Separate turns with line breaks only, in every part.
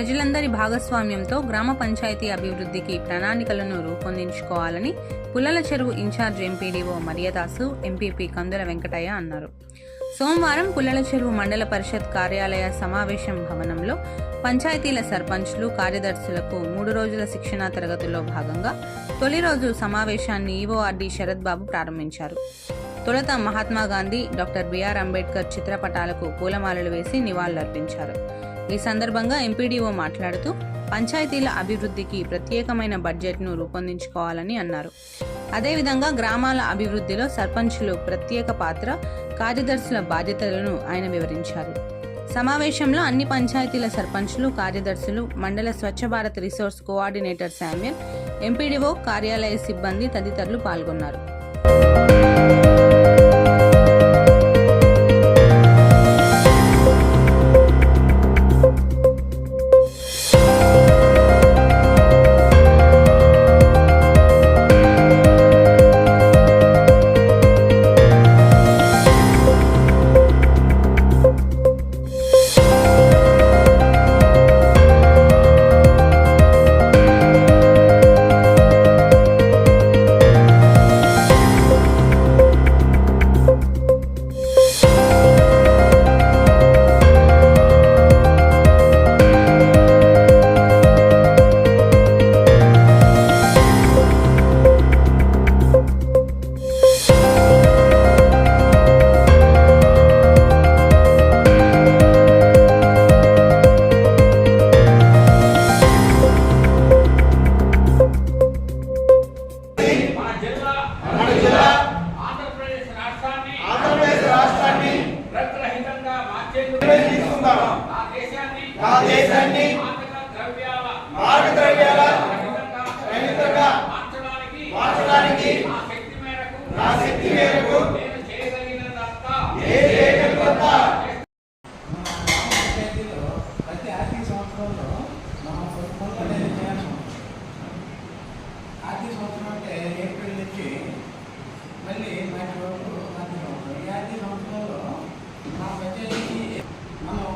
ప్రజలందరి భాగస్వామ్యంతో గ్రామ పంచాయతీ అభివృద్ధికి ప్రణాళికలను రూపొందించుకోవాలని పుల్లల చెరువు ఇన్ఛార్జ్ ఎంపీడీఓ మరియదాసు, ఎంపీపీ కందుల వెంకటయ్య అన్నారు. సోమవారం పుల్లల చెరువు మండల పరిషత్ కార్యాలయ సమావేశం భవనంలో పంచాయతీల సర్పంచ్లు, కార్యదర్శులకు 3 రోజుల శిక్షణా తరగతుల్లో భాగంగా తొలి రోజు సమావేశాన్ని ఈవోఆర్డీ శరత్ బాబు ప్రారంభించారు. తొలుత మహాత్మాగాంధీ, డాక్టర్ బిఆర్ అంబేద్కర్ చిత్రపటాలకు పూలమాలలు వేసి నివాళులర్పించారు. ఈ సందర్భంగా ఎంపీడీఓ మాట్లాడుతూ పంచాయతీల అభివృద్ధికి ప్రత్యేకమైన బడ్జెట్ను రూపొందించుకోవాలని అన్నారు. అదేవిధంగా గ్రామాల అభివృద్ధిలో సర్పంచులు ప్రత్యేక పాత్ర, కార్యదర్శుల బాధ్యతలను ఆయన వివరించారు. సమావేశంలో అన్ని పంచాయతీల సర్పంచులు, కార్యదర్శులు, మండల Swachh Bharat resource coordinator Samuel, MPDO కార్యాలయ సిబ్బంది తదితరులు పాల్గొన్నారు.
మళ్ళీ మార్చి వరకు ఈ ఆర్థిక సంవత్సరంలో మా బడ్జెట్కి మనం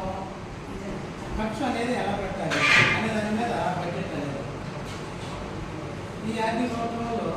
ఖర్చు అనేది ఎలా పెట్టాలి అనే దాని మీద బడ్జెట్ అనేది ఈ ఆర్థిక సంవత్సరంలో